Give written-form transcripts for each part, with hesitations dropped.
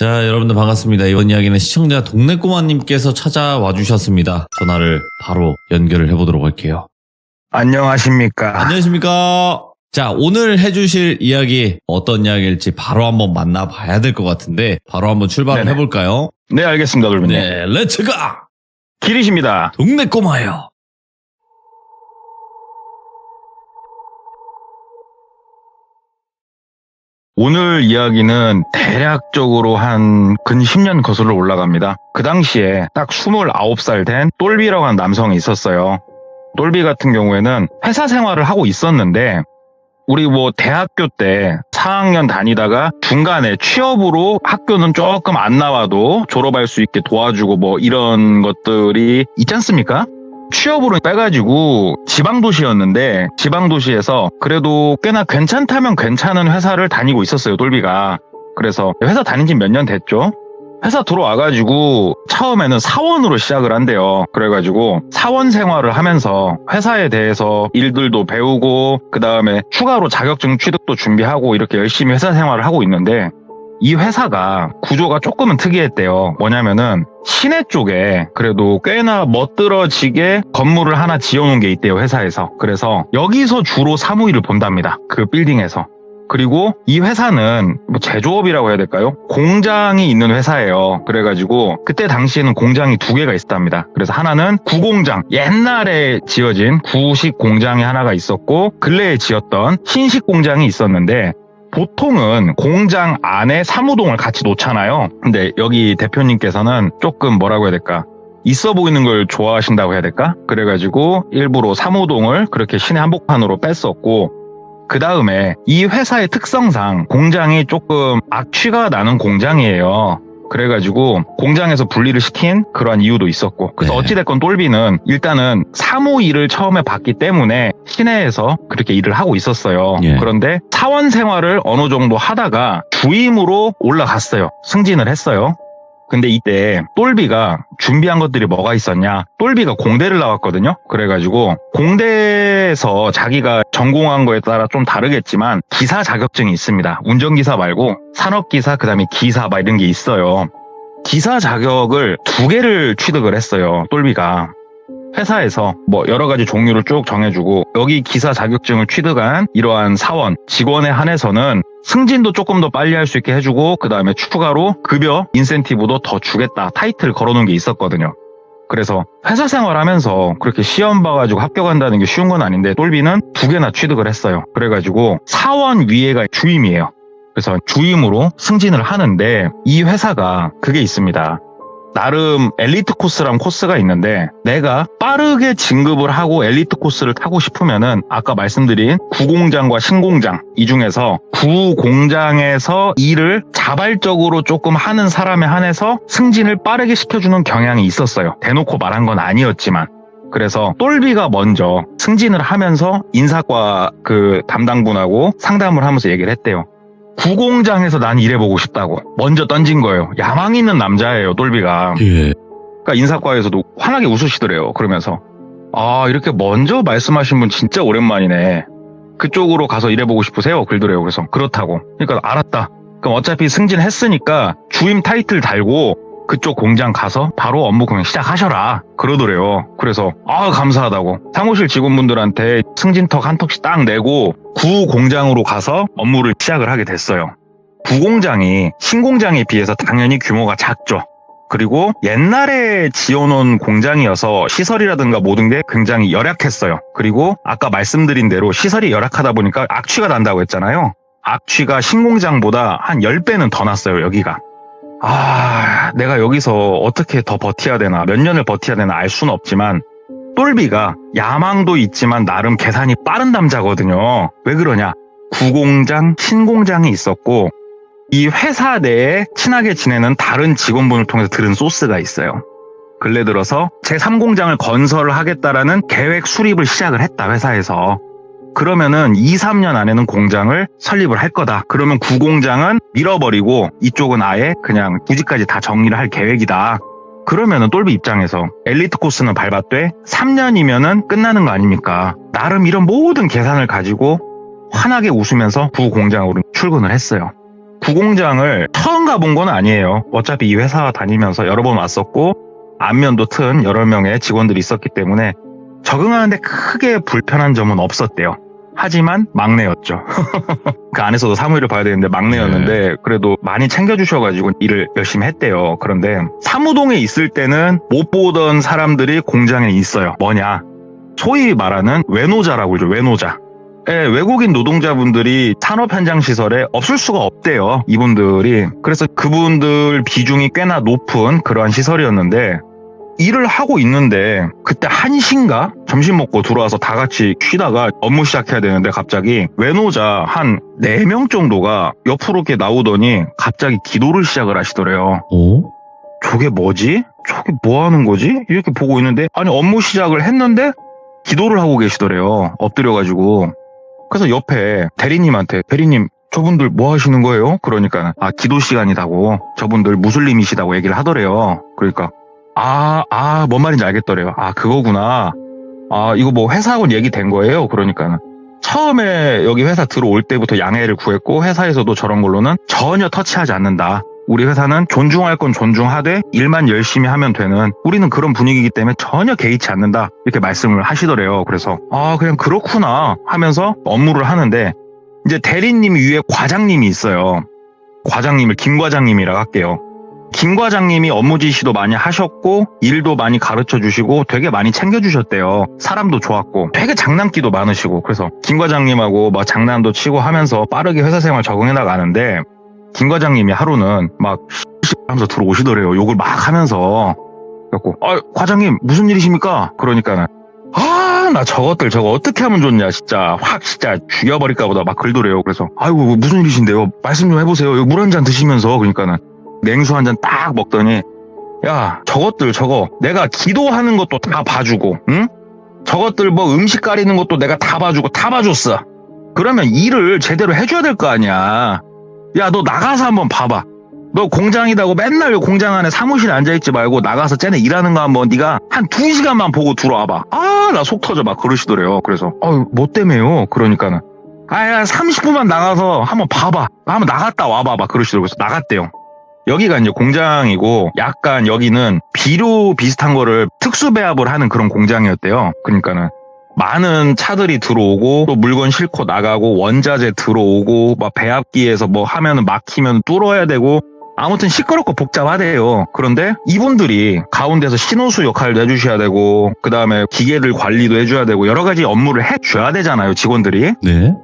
자, 여러분들 반갑습니다. 이번 이야기는 시청자 동네꼬마님께서 찾아와 주셨습니다. 전화를 바로 연결을 해보도록 할게요. 안녕하십니까. 안녕하십니까. 자, 오늘 해주실 이야기 어떤 이야기일지 바로 한번 만나봐야 될 것 같은데 바로 한번 출발을 네네. 해볼까요? 네, 알겠습니다, 돌빈님. 네, 렛츠가! 길이십니다. 동네꼬마요. 오늘 이야기는 대략적으로 한 근 10년 거슬러 올라갑니다. 그 당시에 딱 29살 된 똘비라고 하는 남성이 있었어요. 똘비 같은 경우에는 회사 생활을 하고 있었는데 우리 대학교 때 4학년 다니다가 중간에 취업으로 학교는 조금 안 나와도 졸업할 수 있게 도와주고 이런 것들이 있지 않습니까? 취업으로 빼가지고 지방도시였는데 지방도시에서 그래도 꽤나 괜찮다면 괜찮은 회사를 다니고 있었어요, 똘비가. 그래서 회사 다닌 지 몇 년 됐죠. 회사 들어와가지고 처음에는 사원으로 시작을 한대요. 그래가지고 사원 생활을 하면서 회사에 대해서 일들도 배우고 그 다음에 추가로 자격증 취득도 준비하고 이렇게 열심히 회사 생활을 하고 있는데 이 회사가 구조가 조금은 특이했대요. 뭐냐면은 시내 쪽에 그래도 꽤나 멋들어지게 건물을 하나 지어놓은 게 있대요, 회사에서. 그래서 여기서 주로 사무일을 본답니다. 그 빌딩에서. 그리고 이 회사는 제조업이라고 해야 될까요? 공장이 있는 회사예요. 그래가지고 그때 당시에는 공장이 2개가 있었답니다. 그래서 하나는 구공장, 옛날에 지어진 구식 공장이 하나가 있었고 근래에 지었던 신식 공장이 있었는데 보통은 공장 안에 사무동을 같이 놓잖아요. 근데 여기 대표님께서는 조금 뭐라고 해야 될까? 있어 보이는 걸 좋아하신다고 해야 될까? 그래가지고 일부러 사무동을 그렇게 시내 한복판으로 뺐었고 그 다음에 이 회사의 특성상 공장이 조금 악취가 나는 공장이에요. 그래가지고 공장에서 분리를 시킨 그러한 이유도 있었고 그래서 네. 어찌됐건 똘비는 일단은 사무 일을 처음에 봤기 때문에 시내에서 그렇게 일을 하고 있었어요. 예. 그런데 사원 생활을 어느 정도 하다가 주임으로 올라갔어요. 승진을 했어요. 근데 이때 똘비가 준비한 것들이 뭐가 있었냐? 똘비가 공대를 나왔거든요. 그래가지고 공대에서 자기가 전공한 거에 따라 좀 다르겠지만 기사 자격증이 있습니다. 운전기사 말고 산업기사 그다음에 기사 이런 게 있어요. 기사 자격을 2개를 취득을 했어요. 똘비가. 회사에서 여러 가지 종류를 쭉 정해주고 여기 기사 자격증을 취득한 이러한 사원, 직원에 한해서는 승진도 조금 더 빨리 할 수 있게 해주고 그 다음에 추가로 급여, 인센티브도 더 주겠다 타이틀 걸어놓은 게 있었거든요. 그래서 회사 생활하면서 그렇게 시험 봐가지고 합격한다는 게 쉬운 건 아닌데 똘비는 2개나 취득을 했어요. 그래가지고 사원 위에가 주임이에요. 그래서 주임으로 승진을 하는데 이 회사가 그게 있습니다. 나름 엘리트 코스란 코스가 있는데 내가 빠르게 진급을 하고 엘리트 코스를 타고 싶으면은 아까 말씀드린 구공장과 신공장 이 중에서 구공장에서 일을 자발적으로 조금 하는 사람에 한해서 승진을 빠르게 시켜주는 경향이 있었어요. 대놓고 말한 건 아니었지만. 그래서 똘비가 먼저 승진을 하면서 인사과 그 담당분하고 상담을 하면서 얘기를 했대요. 구공장에서 난 일해보고 싶다고 먼저 던진 거예요. 야망 있는 남자예요, 똘비가. 예. 그러니까 인사과에서도 환하게 웃으시더래요. 그러면서 이렇게 먼저 말씀하신 분 진짜 오랜만이네. 그쪽으로 가서 일해보고 싶으세요? 그러더래요. 그래서 그렇다고. 그러니까 알았다. 그럼 어차피 승진했으니까 주임 타이틀 달고 그쪽 공장 가서 바로 업무 그냥 시작하셔라. 그러더래요. 그래서 감사하다고 사무실 직원분들한테 승진턱 한 턱씩 딱 내고 구공장으로 가서 업무를 시작을 하게 됐어요. 구공장이 신공장에 비해서 당연히 규모가 작죠. 그리고 옛날에 지어놓은 공장이어서 시설이라든가 모든 게 굉장히 열악했어요. 그리고 아까 말씀드린 대로 시설이 열악하다 보니까 악취가 난다고 했잖아요. 악취가 신공장보다 한 10배는 더 났어요, 여기가. 내가 여기서 어떻게 더 버텨야 되나, 몇 년을 버텨야 되나 알 수는 없지만 똘비가 야망도 있지만 나름 계산이 빠른 남자거든요. 왜 그러냐? 구공장, 신공장이 있었고 이 회사 내에 친하게 지내는 다른 직원분을 통해서 들은 소스가 있어요. 근래 들어서 제3공장을 건설을 하겠다라는 계획 수립을 시작을 했다, 회사에서. 그러면은 2, 3년 안에는 공장을 설립을 할 거다. 그러면 구공장은 밀어버리고 이쪽은 아예 그냥 부지까지 다 정리를 할 계획이다. 그러면은 똘비 입장에서 엘리트 코스는 밟았되 3년이면은 끝나는 거 아닙니까? 나름 이런 모든 계산을 가지고 환하게 웃으면서 구공장으로 출근을 했어요. 구공장을 처음 가본 건 아니에요. 어차피 이 회사 다니면서 여러 번 왔었고 안면도 튼 여러 명의 직원들이 있었기 때문에 적응하는데 크게 불편한 점은 없었대요. 하지만 막내였죠. 그 안에서도 사무일을 봐야 되는데 막내였는데 그래도 많이 챙겨주셔가지고 일을 열심히 했대요. 그런데 사무동에 있을 때는 못 보던 사람들이 공장에 있어요. 뭐냐? 소위 말하는 외노자라고 그러죠. 외노자. 예, 외국인 노동자분들이 산업 현장 시설에 없을 수가 없대요. 이분들이. 그래서 그분들 비중이 꽤나 높은 그러한 시설이었는데 일을 하고 있는데 그때 1시인가? 점심 먹고 들어와서 다 같이 쉬다가 업무 시작해야 되는데 갑자기 외노자 한 4명 정도가 옆으로 이렇게 나오더니 갑자기 기도를 시작을 하시더래요. 오? 저게 뭐지? 저게 뭐 하는 거지? 이렇게 보고 있는데 아니 업무 시작을 했는데 기도를 하고 계시더래요. 엎드려가지고. 그래서 옆에 대리님한테 대리님 저분들 뭐 하시는 거예요? 그러니까 기도 시간이라고 저분들 무슬림이시다고 얘기를 하더래요. 그러니까 뭔 말인지 알겠더래요. 그거구나. 이거 뭐 회사하고 얘기된 거예요? 그러니까 처음에 여기 회사 들어올 때부터 양해를 구했고 회사에서도 저런 걸로는 전혀 터치하지 않는다. 우리 회사는 존중할 건 존중하되 일만 열심히 하면 되는 우리는 그런 분위기이기 때문에 전혀 개의치 않는다. 이렇게 말씀을 하시더래요. 그래서 그냥 그렇구나 하면서 업무를 하는데 이제 대리님 위에 과장님이 있어요. 과장님을 김 과장님이라고 할게요. 김 과장님이 업무 지시도 많이 하셨고 일도 많이 가르쳐 주시고 되게 많이 챙겨주셨대요. 사람도 좋았고 되게 장난기도 많으시고 그래서 김 과장님하고 막 장난도 치고 하면서 빠르게 회사 생활 적응해 나가는데 김 과장님이 하루는 막 하면서 들어오시더래요. 욕을 막 하면서. 그래갖고 과장님 무슨 일이십니까? 그러니까는 나 저것들 저거 어떻게 하면 좋냐 진짜 확 진짜 죽여버릴까 보다 막 글더래요. 그래서 아이고 무슨 일이신데요? 말씀 좀 해보세요. 물 한 잔 드시면서 그러니까는 냉수 한 잔 딱 먹더니 야 저것들 저거 내가 기도하는 것도 다 봐주고 응? 저것들 뭐 음식 가리는 것도 내가 다 봐주고 다 봐줬어. 그러면 일을 제대로 해줘야 될 거 아니야. 야 너 나가서 한번 봐봐. 너 공장이다고 맨날 공장 안에 사무실에 앉아있지 말고 나가서 쟤네 일하는 거 한번 네가 한 2시간만 보고 들어와봐. 나 속 터져 막 그러시더래요. 그래서 뭐 때문에요? 그러니까는 30분만 나가서 한번 봐봐. 한번 나갔다 와봐 막 그러시더라고요. 그래서 나갔대요. 여기가 이제 공장이고 약간 여기는 비료 비슷한 거를 특수 배합을 하는 그런 공장이었대요. 그러니까는 많은 차들이 들어오고 또 물건 싣고 나가고 원자재 들어오고 막 배합기에서 뭐 하면은 막히면 뚫어야 되고 아무튼 시끄럽고 복잡하대요. 그런데 이분들이 가운데서 신호수 역할도 해주셔야 되고 그 다음에 기계들 관리도 해줘야 되고 여러 가지 업무를 해줘야 되잖아요. 직원들이. 네.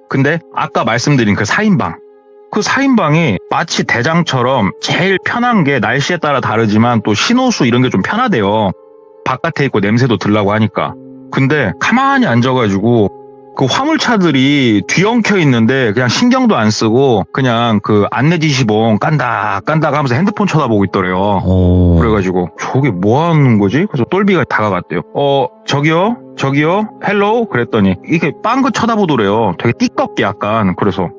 근데 아까 말씀드린 그 4인방 그 4인방이 마치 대장처럼 제일 편한 게 날씨에 따라 다르지만 또 신호수 이런 게 좀 편하대요. 바깥에 있고 냄새도 들라고 하니까. 근데 가만히 앉아가지고 그 화물차들이 뒤엉켜 있는데 그냥 신경도 안 쓰고 그냥 그 안내 지시봉 깐다 하면서 핸드폰 쳐다보고 있더래요. 그래가지고 저게 뭐 하는 거지? 그래서 똘비가 다가갔대요. 저기요 헬로우 그랬더니 이게 빵긋 쳐다보더래요. 되게 띠껍게 약간. 그래서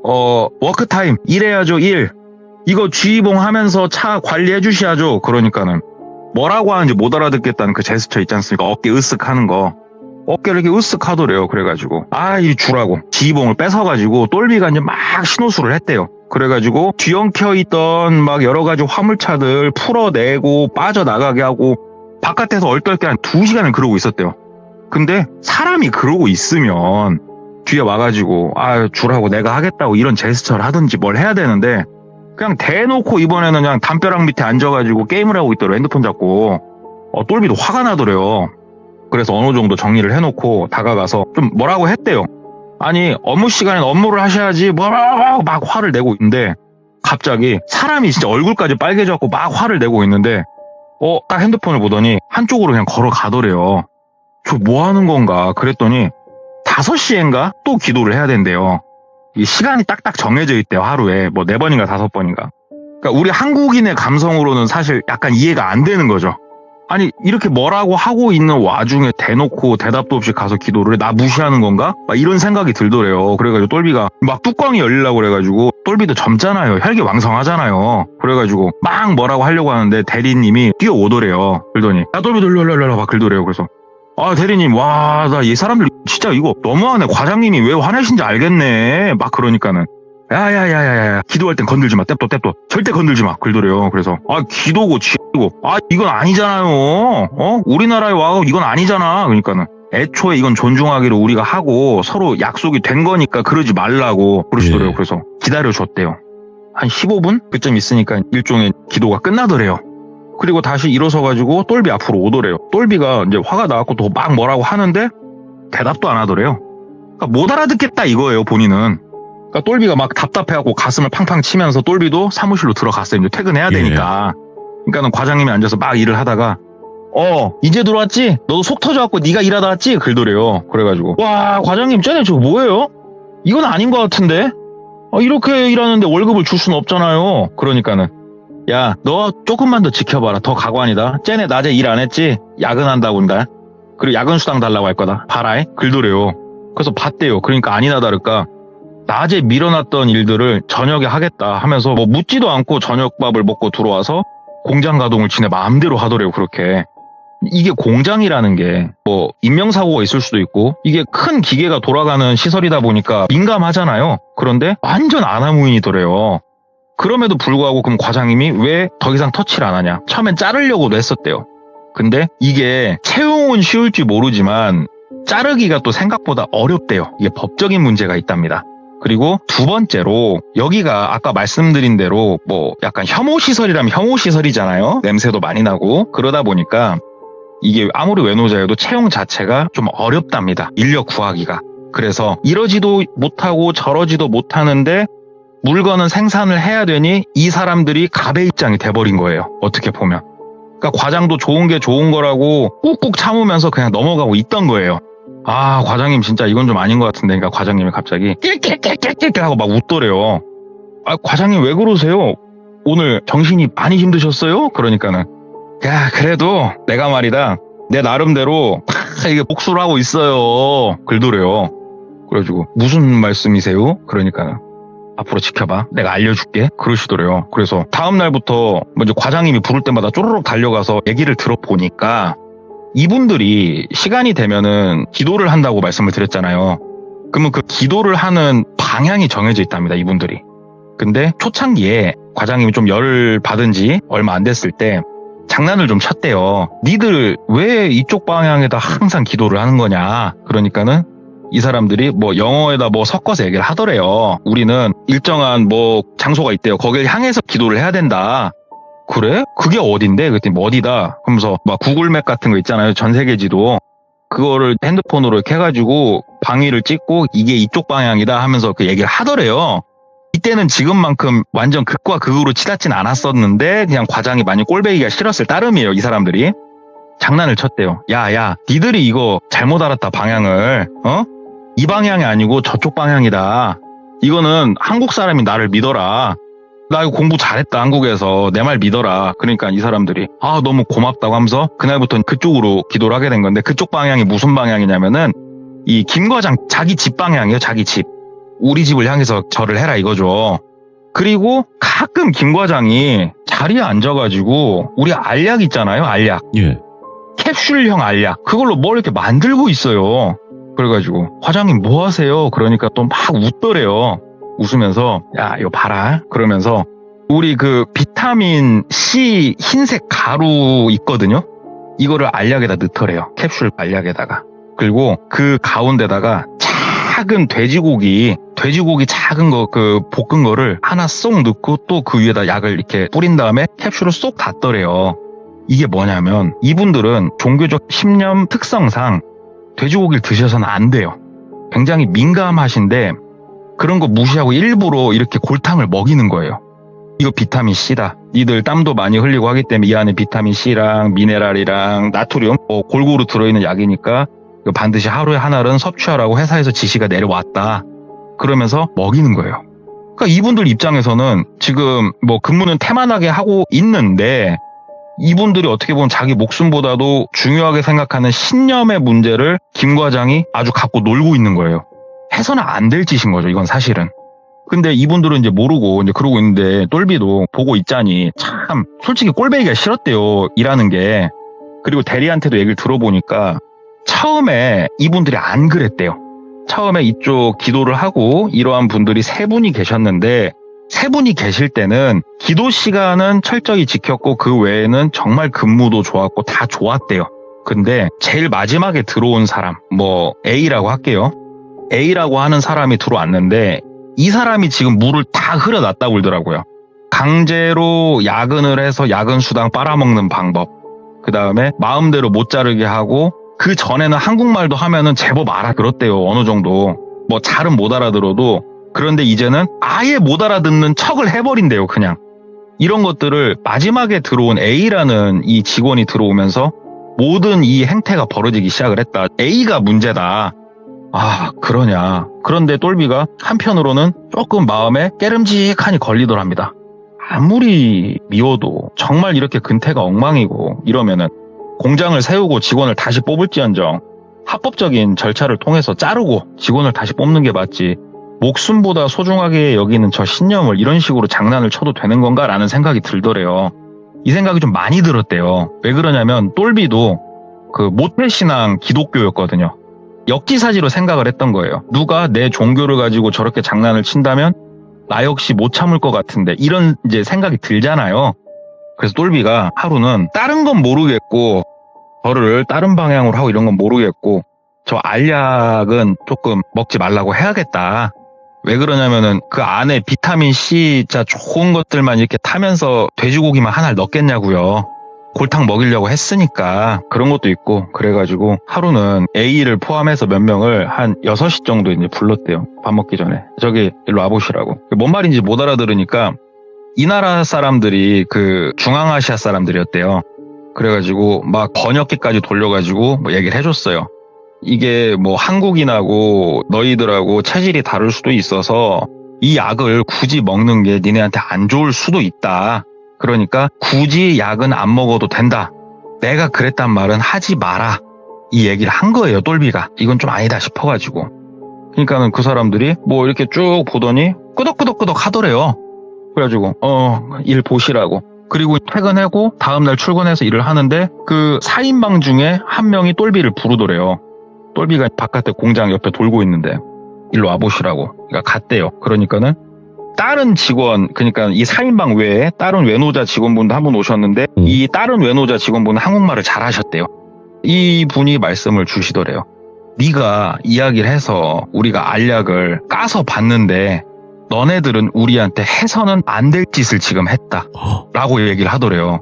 워크타임 일해야죠 일. 이거 지휘봉 하면서 차 관리해 주셔야죠. 그러니까는 뭐라고 하는지 못 알아듣겠다는 그 제스처 있지 않습니까? 어깨 으쓱 하는 거. 어깨를 이렇게 으쓱 하더래요. 그래가지고 이 주라고 지휘봉을 뺏어가지고 똘비가 이제 막 신호수를 했대요. 그래가지고 뒤엉켜 있던 막 여러 가지 화물차들 풀어내고 빠져나가게 하고 바깥에서 얼떨게 한 2시간을 그러고 있었대요. 근데 사람이 그러고 있으면 뒤에 와가지고 주라고 내가 하겠다고 이런 제스처를 하든지 뭘 해야 되는데 그냥 대놓고 이번에는 그냥 담벼락 밑에 앉아가지고 게임을 하고 있더래요. 핸드폰 잡고. 똘비도 화가 나더래요. 그래서 어느 정도 정리를 해놓고 다가가서 좀 뭐라고 했대요. 아니 업무 시간엔 업무를 하셔야지 뭐라고 막 화를 내고 있는데 갑자기 사람이 진짜 얼굴까지 빨개져갖고 막 화를 내고 있는데 딱 핸드폰을 보더니 한쪽으로 그냥 걸어가더래요. 저 뭐 하는 건가 그랬더니 5시인가 또 기도를 해야 된대요. 이 시간이 딱딱 정해져 있대요. 하루에 뭐 4번인가 5번인가. 그러니까 우리 한국인의 감성으로는 사실 약간 이해가 안 되는 거죠. 아니 이렇게 뭐라고 하고 있는 와중에 대놓고 대답도 없이 가서 기도를 해? 나 무시하는 건가? 막 이런 생각이 들더래요. 그래가지고 똘비가 막 뚜껑이 열리려고 그래가지고 똘비도 젊잖아요. 혈기왕성하잖아요. 그래가지고 막 뭐라고 하려고 하는데 대리님이 뛰어오더래요. 그러더니 야 똘비 놀려 막 그러더래요. 그래서 대리님 나 이 사람들 진짜 이거 너무하네. 과장님이 왜 화내신지 알겠네. 막 그러니까는 야야야야야 기도할 땐 건들지 마. 떱도 절대 건들지 마. 그러더래요. 그래서 기도고 쥐고 이건 아니잖아요. 우리나라에 와서 이건 아니잖아. 그러니까는 애초에 이건 존중하기로 우리가 하고 서로 약속이 된 거니까 그러지 말라고 그러시더래요. 예. 그래서 기다려줬대요. 한 15분 그쯤 있으니까 일종의 기도가 끝나더래요. 그리고 다시 일어서가지고 똘비 앞으로 오더래요. 똘비가 이제 화가 나갖고 또 막 뭐라고 하는데 대답도 안 하더래요. 그러니까 못 알아듣겠다 이거예요, 본인은. 그러니까 똘비가 막 답답해갖고 가슴을 팡팡 치면서 똘비도 사무실로 들어갔어요. 이제 퇴근해야 되니까. 그러니까는 과장님이 앉아서 막 일을 하다가 이제 들어왔지? 너도 속 터져갖고 네가 일하다 왔지? 그러더래요. 그래가지고 와 과장님 쟤네 저거 뭐예요? 이건 아닌 것 같은데? 이렇게 일하는데 월급을 줄 수는 없잖아요. 그러니까는 야 너 조금만 더 지켜봐라. 더 가관이다. 쟤네 낮에 일 안 했지? 야근한다고 한다. 그리고 야근 수당 달라고 할 거다. 봐라. 그러더래요. 그래서 봤대요. 그러니까 아니나 다를까 낮에 밀어놨던 일들을 저녁에 하겠다 하면서 뭐 묻지도 않고 저녁밥을 먹고 들어와서 공장 가동을 지네 마음대로 하더래요. 그렇게. 이게 공장이라는 게 뭐 인명사고가 있을 수도 있고 이게 큰 기계가 돌아가는 시설이다 보니까 민감하잖아요. 그런데 완전 아나무인이더래요. 그럼에도 불구하고 그럼 과장님이 왜 더 이상 터치를 안 하냐. 처음엔 자르려고도 했었대요. 근데 이게 채용은 쉬울지 모르지만 자르기가 또 생각보다 어렵대요. 이게 법적인 문제가 있답니다. 그리고 두 번째로 여기가 아까 말씀드린 대로 뭐 약간 혐오시설이라면 혐오시설이잖아요. 냄새도 많이 나고 그러다 보니까 이게 아무리 외노자여도 채용 자체가 좀 어렵답니다. 인력 구하기가. 그래서 이러지도 못하고 저러지도 못하는데 물건은 생산을 해야 되니 이 사람들이 갑의 입장이 돼버린 거예요. 어떻게 보면. 그러니까 과장도 좋은 게 좋은 거라고 꾹꾹 참으면서 그냥 넘어가고 있던 거예요. 과장님 진짜 이건 좀 아닌 것 같은데. 그러니까 과장님이 갑자기 낄낄낄낄낄 하고 막 웃더래요. 과장님 왜 그러세요? 오늘 정신이 많이 힘드셨어요? 그러니까는 야 그래도 내가 말이다 내 나름대로 이게 복수를 하고 있어요. 그러더래요. 그래가지고 무슨 말씀이세요? 그러니까 앞으로 지켜봐. 내가 알려줄게. 그러시더래요. 그래서 다음날부터 먼저 과장님이 부를 때마다 쪼르륵 달려가서 얘기를 들어보니까 이분들이 시간이 되면은 기도를 한다고 말씀을 드렸잖아요. 그러면 그 기도를 하는 방향이 정해져 있답니다. 이분들이. 근데 초창기에 과장님이 좀 열을 받은 지 얼마 안 됐을 때 장난을 좀 쳤대요. 니들 왜 이쪽 방향에다 항상 기도를 하는 거냐. 그러니까는 이 사람들이 뭐 영어에다 뭐 섞어서 얘기를 하더래요. 우리는 일정한 뭐 장소가 있대요. 거길 향해서 기도를 해야 된다. 그래? 그게 어딘데? 그랬더니 뭐 어디다? 그러면서 막 구글맵 같은 거 있잖아요. 전 세계 지도. 그거를 핸드폰으로 이렇게 해가지고 방위를 찍고 이게 이쪽 방향이다 하면서 그 얘기를 하더래요. 이때는 지금만큼 완전 극과 극으로 치닫진 않았었는데 그냥 과장이 많이 꼴배기가 싫었을 따름이에요. 이 사람들이. 장난을 쳤대요. 야, 니들이 이거 잘못 알았다 방향을. 이 방향이 아니고 저쪽 방향이다. 이거는 한국 사람이 나를 믿어라. 나 이거 공부 잘했다 한국에서. 내 말 믿어라. 그러니까 이 사람들이 너무 고맙다고 하면서 그날부터는 그쪽으로 기도를 하게 된 건데 그쪽 방향이 무슨 방향이냐면은 이 김 과장 자기 집 방향이에요. 자기 집. 우리 집을 향해서 절을 해라 이거죠. 그리고 가끔 김 과장이 자리에 앉아가지고 우리 알약 있잖아요. 알약. 예. 캡슐형 알약. 그걸로 뭘 이렇게 만들고 있어요. 그래가지고 과장님 뭐 하세요? 그러니까 또 막 웃더래요. 웃으면서 야 이거 봐라. 그러면서 우리 그 비타민 C 흰색 가루 있거든요. 이거를 알약에다 넣더래요. 캡슐 알약에다가. 그리고 그 가운데다가 작은 돼지고기 작은 거 그 볶은 거를 하나 쏙 넣고 또 그 위에다 약을 이렇게 뿌린 다음에 캡슐을 쏙 닫더래요. 이게 뭐냐면 이분들은 종교적 신념 특성상 돼지고기를 드셔서는 안 돼요. 굉장히 민감하신데 그런 거 무시하고 일부러 이렇게 골탕을 먹이는 거예요. 이거 비타민 C다. 니들 땀도 많이 흘리고 하기 때문에 이 안에 비타민 C랑 미네랄이랑 나트륨 골고루 들어있는 약이니까 이거 반드시 하루에 하나는 섭취하라고 회사에서 지시가 내려왔다. 그러면서 먹이는 거예요. 그러니까 이분들 입장에서는 지금 뭐 근무는 태만하게 하고 있는데 이분들이 어떻게 보면 자기 목숨보다도 중요하게 생각하는 신념의 문제를 김 과장이 아주 갖고 놀고 있는 거예요. 해서는 안 될 짓인 거죠. 이건 사실은. 근데 이분들은 이제 모르고 이제 그러고 있는데 똘비도 보고 있자니 참 솔직히 꼴배기가 싫었대요. 일하는 게. 그리고 대리한테도 얘기를 들어보니까 처음에 이분들이 안 그랬대요. 처음에 이쪽 기도를 하고 이러한 분들이 3분이 계셨는데 3분이 계실 때는 기도 시간은 철저히 지켰고 그 외에는 정말 근무도 좋았고 다 좋았대요. 근데 제일 마지막에 들어온 사람, A라고 할게요. A라고 하는 사람이 들어왔는데 이 사람이 지금 물을 다 흐려놨다고 그러더라고요. 강제로 야근을 해서 야근 수당 빨아먹는 방법. 그 다음에 마음대로 못 자르게 하고 그 전에는 한국말도 하면은 제법 알아들었대요. 어느 정도. 잘은 못 알아들어도 그런데 이제는 아예 못 알아듣는 척을 해버린대요. 그냥. 이런 것들을 마지막에 들어온 A라는 이 직원이 들어오면서 모든 이 행태가 벌어지기 시작을 했다. A가 문제다. 아, 그러냐. 그런데 똘비가 한편으로는 조금 마음에 깨름직하니 걸리더랍니다. 아무리 미워도 정말 이렇게 근태가 엉망이고 이러면은 공장을 세우고 직원을 다시 뽑을지언정 합법적인 절차를 통해서 자르고 직원을 다시 뽑는 게 맞지. 목숨보다 소중하게 여기는 저 신념을 이런 식으로 장난을 쳐도 되는 건가라는 생각이 들더래요. 이 생각이 좀 많이 들었대요. 왜 그러냐면 똘비도 그 모태신앙 기독교였거든요. 역지사지로 생각을 했던 거예요. 누가 내 종교를 가지고 저렇게 장난을 친다면 나 역시 못 참을 것 같은데 이런 이제 생각이 들잖아요. 그래서 똘비가 하루는 다른 건 모르겠고 저를 다른 방향으로 하고 이런 건 모르겠고 저 알약은 조금 먹지 말라고 해야겠다. 왜 그러냐면은 그 안에 비타민 C 진짜 좋은 것들만 이렇게 타면서 돼지고기만 하나를 넣겠냐고요. 골탕 먹이려고 했으니까 그런 것도 있고 그래가지고 하루는 A를 포함해서 몇 명을 한 6시 정도 이제 불렀대요. 밥 먹기 전에. 저기 일로 와보시라고. 뭔 말인지 못 알아들으니까 이 나라 사람들이 그 중앙아시아 사람들이었대요. 그래가지고 막 번역기까지 돌려가지고 얘기를 해줬어요. 이게 한국인하고 너희들하고 체질이 다를 수도 있어서 이 약을 굳이 먹는 게 니네한테 안 좋을 수도 있다. 그러니까 굳이 약은 안 먹어도 된다. 내가 그랬단 말은 하지 마라. 이 얘기를 한 거예요, 똘비가. 이건 좀 아니다 싶어가지고. 그러니까는 그 사람들이 이렇게 쭉 보더니 끄덕끄덕끄덕 하더래요. 그래가지고 일 보시라고. 그리고 퇴근하고 다음날 출근해서 일을 하는데 그 4인방 중에 한 명이 똘비를 부르더래요. 똘비가 바깥에 공장 옆에 돌고 있는데 일로 와보시라고. 그러니까 갔대요. 그러니까는 다른 직원, 그러니까 이 4인방 외에 다른 외노자 직원분도 한 분 오셨는데 이 다른 외노자 직원분은 한국말을 잘하셨대요. 이 분이 말씀을 주시더래요. 네가 이야기를 해서 우리가 알약을 까서 봤는데 너네들은 우리한테 해서는 안 될 짓을 지금 했다. 라고 얘기를 하더래요.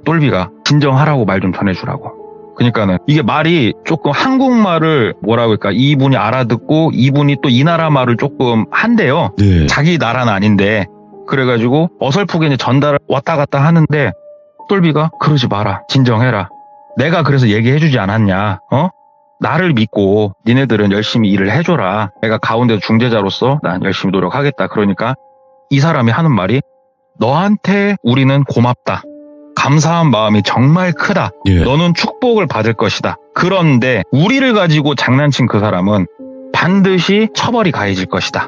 똘비가 진정하라고 말 좀 전해주라고. 그러니까는 이게 말이 조금 한국말을 뭐라고 할까 이분이 알아듣고 이분이 또 이 나라 말을 조금 한대요. 네. 자기 나라는 아닌데 그래가지고 어설프게 이제 전달을 왔다 갔다 하는데 똘비가 그러지 마라. 진정해라. 내가 그래서 얘기해주지 않았냐. 나를 믿고 니네들은 열심히 일을 해줘라. 내가 가운데 중재자로서 난 열심히 노력하겠다. 그러니까 이 사람이 하는 말이 너한테 우리는 고맙다. 감사한 마음이 정말 크다. 예. 너는 축복을 받을 것이다. 그런데 우리를 가지고 장난친 그 사람은 반드시 처벌이 가해질 것이다.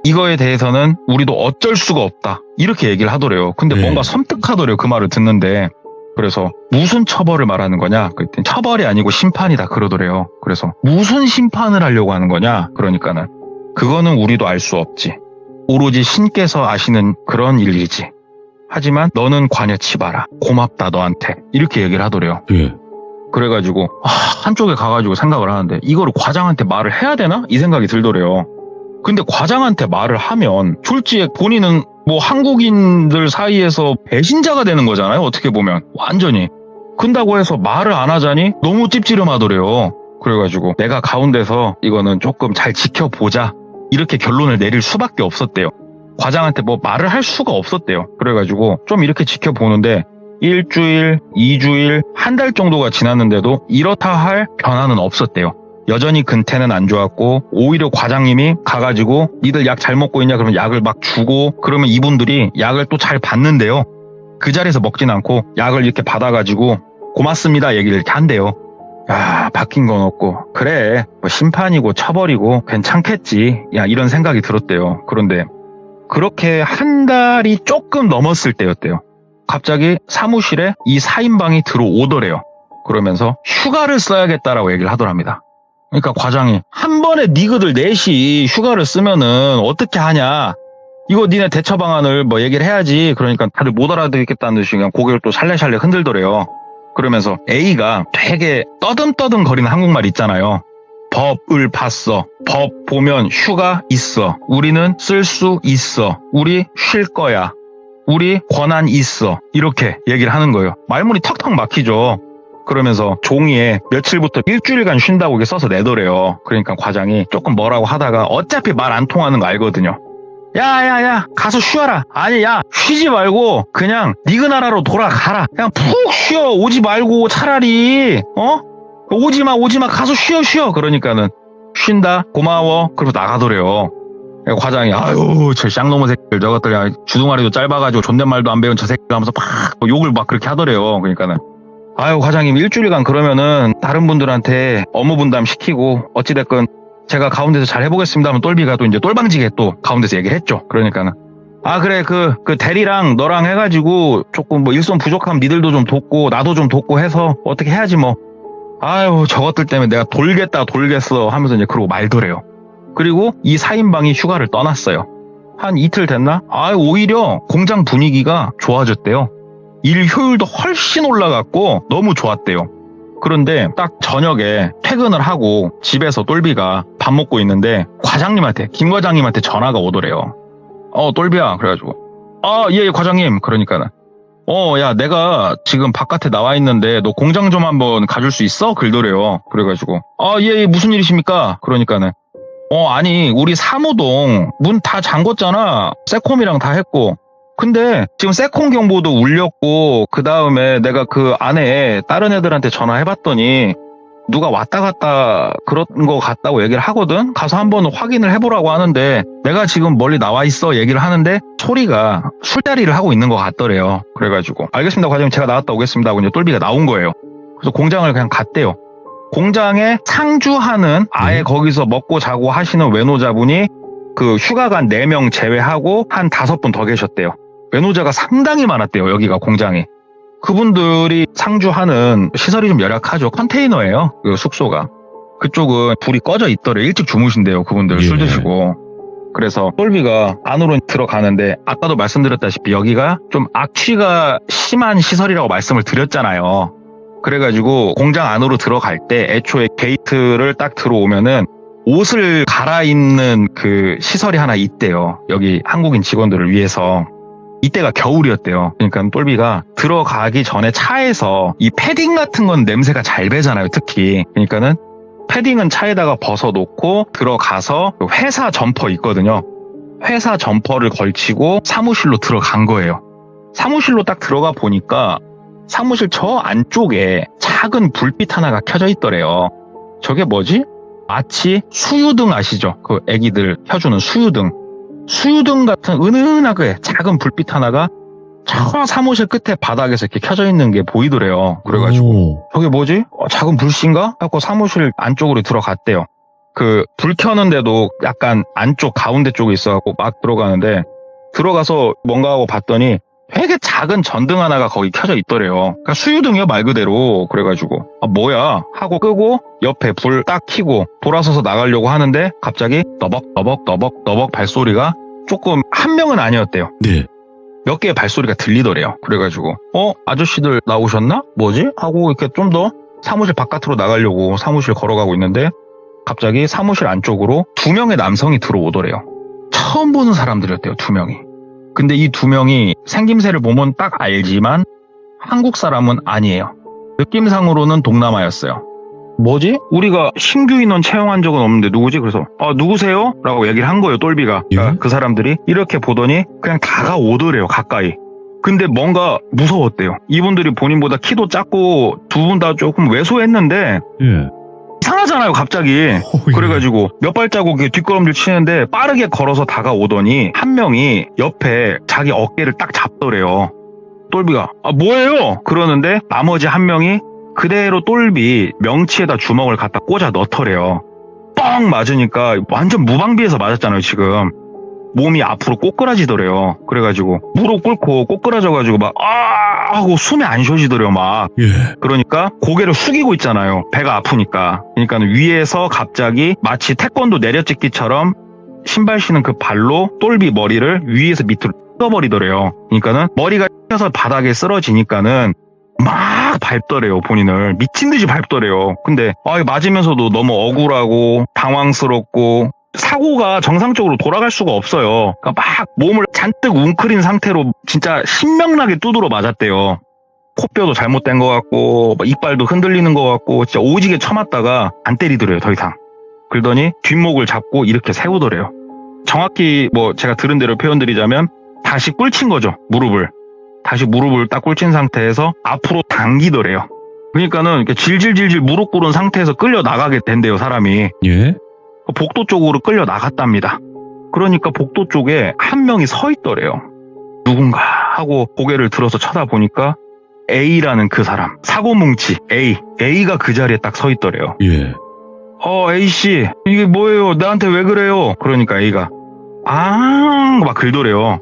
이거에 대해서는 우리도 어쩔 수가 없다. 이렇게 얘기를 하더래요. 근데 뭔가 섬뜩하더래요. 그 말을 듣는데. 그래서 무슨 처벌을 말하는 거냐? 그랬더니 처벌이 아니고 심판이다 그러더래요. 그래서 무슨 심판을 하려고 하는 거냐? 그러니까는 그거는 우리도 알 수 없지. 오로지 신께서 아시는 그런 일이지. 하지만 너는 관여치 마라. 고맙다 너한테. 이렇게 얘기를 하더래요. 예. 그래가지고 한쪽에 가가지고 생각을 하는데 이거를 과장한테 말을 해야 되나? 이 생각이 들더래요. 근데 과장한테 말을 하면 졸지에 본인은 한국인들 사이에서 배신자가 되는 거잖아요. 어떻게 보면 완전히. 근다고 해서 말을 안 하자니 너무 찝찝하더래요. 그래가지고 내가 가운데서 이거는 조금 잘 지켜보자. 이렇게 결론을 내릴 수밖에 없었대요. 과장한테 말을 할 수가 없었대요. 그래가지고 좀 이렇게 지켜보는데 1주일, 2주일, 한 달 정도가 지났는데도 이렇다 할 변화는 없었대요. 여전히 근태는 안 좋았고 오히려 과장님이 가가지고 니들 약 잘 먹고 있냐 그러면 약을 막 주고 그러면 이분들이 약을 또 잘 받는데요. 그 자리에서 먹진 않고 약을 이렇게 받아가지고 고맙습니다 얘기를 이렇게 한대요. 야, 바뀐 건 없고 그래 심판이고 처벌이고 괜찮겠지 야 이런 생각이 들었대요. 그런데 그렇게 한 달이 조금 넘었을 때였대요. 갑자기 사무실에 이 4인방이 들어오더래요. 그러면서 휴가를 써야겠다라고 얘기를 하더랍니다. 그러니까 과장이 한 번에 니그들 넷이 휴가를 쓰면은 어떻게 하냐. 이거 니네 대처 방안을 뭐 얘기를 해야지. 그러니까 다들 못 알아듣겠다는 듯이 그냥 고개를 또 샬레샬레 흔들더래요. 그러면서 A가 되게 떠듬떠듬 거리는 한국말 있잖아요. 법을 봤어. 법 보면 휴가 있어. 우리는 쓸 수 있어. 우리 쉴 거야. 우리 권한 있어. 이렇게 얘기를 하는 거예요. 말문이 턱턱 막히죠. 그러면서 종이에 며칠부터 일주일간 쉰다고 이렇게 써서 내더래요. 그러니까 과장이 조금 뭐라고 하다가 어차피 말 안 통하는 거 알거든요. 야 가서 쉬어라. 아니 야 쉬지 말고 그냥 니그나라로 돌아가라. 그냥 푹 쉬어. 오지 말고 차라리 오지마 가서 쉬어. 그러니까는 쉰다 고마워. 그러고 나가더래요. 과장이 아유 저 쌍놈의 새끼들 저것들 주둥아리도 짧아가지고 존댓말도 안 배운 저 새끼들 하면서 막 욕을 막 그렇게 하더래요. 그러니까는 아유 과장님 일주일간 그러면은 다른 분들한테 업무 분담 시키고 어찌됐건 제가 가운데서 잘 해보겠습니다 하면 똘비가 또 이제 똘방지게 또 가운데서 얘기를 했죠. 그러니까는 아 그래 그 대리랑 너랑 해가지고 조금 뭐 일손 부족하면 니들도 좀 돕고 나도 좀 돕고 해서 어떻게 해야지 뭐. 아유 저것들 때문에 내가 돌겠어 하면서 이제 그러고 말더래요. 그리고 이 4인방이 휴가를 떠났어요. 한 이틀 됐나? 오히려 공장 분위기가 좋아졌대요. 일 효율도 훨씬 올라갔고 너무 좋았대요. 그런데 딱 저녁에 퇴근을 하고 집에서 똘비가 밥 먹고 있는데 김 과장님한테 전화가 오더래요. 똘비야 그래가지고 예 과장님 그러니까는 야 내가 지금 바깥에 나와 있는데 너 공장 좀 한번 가줄 수 있어? 그러더래요. 그래가지고 예 무슨 일이십니까? 그러니까는 아니 우리 사무동 문 다 잠궜잖아. 세콤이랑 다 했고 근데 지금 세콤 경보도 울렸고 그 다음에 내가 그 안에 다른 애들한테 전화해봤더니 누가 왔다 갔다 그런 거 같다고 얘기를 하거든. 가서 한번 확인을 해보라고 하는데 내가 지금 멀리 나와 있어 얘기를 하는데 소리가 술자리를 하고 있는 것 같더래요. 그래가지고 알겠습니다 과장님 제가 나왔다 오겠습니다 하고 이제 똘비가 나온 거예요. 그래서 공장을 그냥 갔대요. 공장에 상주하는 아예 거기서 먹고 자고 하시는 외노자분이 그 휴가 간 4명 제외하고 한 5분 더 계셨대요. 외노자가 상당히 많았대요. 여기가 공장이. 그분들이 상주하는 시설이 좀 열악하죠. 컨테이너예요. 그 숙소가. 그쪽은 불이 꺼져 있더래. 일찍 주무신대요. 그분들 술 드시고. 그래서 똘비가 안으로 들어가는데 아까도 말씀드렸다시피 여기가 좀 악취가 심한 시설이라고 말씀을 드렸잖아요. 그래가지고 공장 안으로 들어갈 때 애초에 게이트를 딱 들어오면은 옷을 갈아입는 그 시설이 하나 있대요. 여기 한국인 직원들을 위해서. 이때가 겨울이었대요. 그러니까 똘비가 들어가기 전에 차에서 이 패딩 같은 건 냄새가 잘 배잖아요. 특히. 그러니까는 패딩은 차에다가 벗어놓고 들어가서 회사 점퍼 있거든요. 회사 점퍼를 걸치고 사무실로 들어간 거예요. 사무실로 딱 들어가 보니까 사무실 저 안쪽에 작은 불빛 하나가 켜져 있더래요. 저게 뭐지? 마치 수유등 아시죠? 그 애기들 켜주는 수유등 같은 은은하게 작은 불빛 하나가 저 사무실 끝에 바닥에서 이렇게 켜져 있는 게 보이더래요. 그래가지고 저게 뭐지? 작은 불씨인가? 하고 사무실 안쪽으로 들어갔대요. 그 불 켜는데도 약간 안쪽 가운데 쪽에 있어갖고 막 들어가는데 들어가서 뭔가 하고 봤더니 되게 작은 전등 하나가 거기 켜져 있더래요. 그러니까 수유등이요 말 그대로. 그래가지고 뭐야 하고 끄고 옆에 불 딱 켜고 돌아서서 나가려고 하는데 갑자기 너벅 발소리가 조금 한 명은 아니었대요. 네. 몇 개의 발소리가 들리더래요. 그래가지고 아저씨들 나오셨나? 뭐지? 하고 이렇게 좀 더 사무실 바깥으로 나가려고 사무실 걸어가고 있는데 갑자기 사무실 안쪽으로 2명의 남성이 들어오더래요. 처음 보는 사람들이었대요. 2명이. 근데 이 2명이 생김새를 보면 딱 알지만 한국 사람은 아니에요. 느낌상으로는 동남아였어요. 뭐지? 우리가 신규 인원 채용한 적은 없는데 누구지? 그래서 누구세요? 라고 얘기를 한 거예요. 똘비가. 그러니까 그 사람들이 이렇게 보더니 그냥 다가오더래요. 가까이. 근데 뭔가 무서웠대요. 이분들이 본인보다 키도 작고 두 분 다 조금 왜소했는데 이상하잖아요. 갑자기. 그래가지고 몇 발자국 뒷걸음질 치는데 빠르게 걸어서 다가오더니 한 명이 옆에 자기 어깨를 딱 잡더래요. 똘비가 뭐예요? 그러는데 나머지 한 명이 그대로 똘비 명치에다 주먹을 갖다 꽂아 넣더래요. 뻥 맞으니까 완전 무방비해서 맞았잖아요. 지금. 몸이 앞으로 꼬꾸라지더래요. 그래가지고 무릎 꿇고 꼬꾸라져가지고 막 하고 숨이 안 쉬어지더래요. 막. 예. 그러니까 고개를 숙이고 있잖아요. 배가 아프니까. 그러니까 위에서 갑자기 마치 태권도 내려찍기처럼 신발 신은 그 발로 똘비 머리를 위에서 밑으로 뜯어버리더래요. 그러니까는 머리가 튀어서 바닥에 쓰러지니까는 막 밟더래요. 본인을 미친 듯이 밟더래요. 근데 맞으면서도 너무 억울하고 당황스럽고 사고가 정상적으로 돌아갈 수가 없어요. 그러니까 막 몸을 잔뜩 웅크린 상태로 진짜 신명나게 두드러 맞았대요. 코뼈도 잘못된 것 같고 이빨도 흔들리는 것 같고 진짜 오지게 쳐맞다가 안 때리더래요. 더 이상. 그러더니 뒷목을 잡고 이렇게 세우더래요. 정확히 제가 들은 대로 표현드리자면 다시 꿇친 거죠. 무릎을. 다시 무릎을 딱 꿇친 상태에서 앞으로 당기더래요. 그러니까는 이렇게 질질질질 무릎 꿇은 상태에서 끌려 나가게 된대요. 사람이. 예? 복도 쪽으로 끌려 나갔답니다. 그러니까 복도 쪽에 한 명이 서 있더래요. 누군가 하고 고개를 들어서 쳐다보니까 A라는 그 사람, 사고뭉치 A가 그 자리에 딱 서 있더래요. 예. A씨, 이게 뭐예요? 나한테 왜 그래요? 그러니까 A가 막 긁더래요.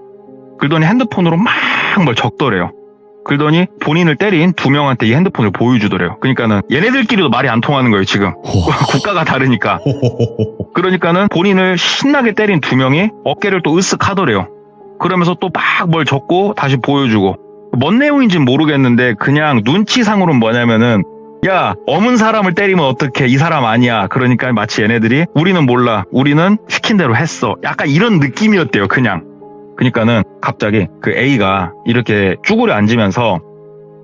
긁더니 핸드폰으로 막 뭘 적더래요. 그러더니 본인을 때린 두 명한테 이 핸드폰을 보여주더래요. 그러니까는 얘네들끼리도 말이 안 통하는 거예요. 지금 국가가 다르니까. 그러니까는 본인을 신나게 때린 두 명이 어깨를 또 으쓱 하더래요. 그러면서 또 막 뭘 적고 다시 보여주고. 뭔 내용인지는 모르겠는데 그냥 눈치상으로는 뭐냐면은 야, 어문 사람을 때리면 어떡해, 이 사람 아니야. 그러니까 마치 얘네들이 우리는 몰라, 우리는 시킨 대로 했어, 약간 이런 느낌이었대요. 그러니까는 갑자기 그 A가 이렇게 쭈그려 앉으면서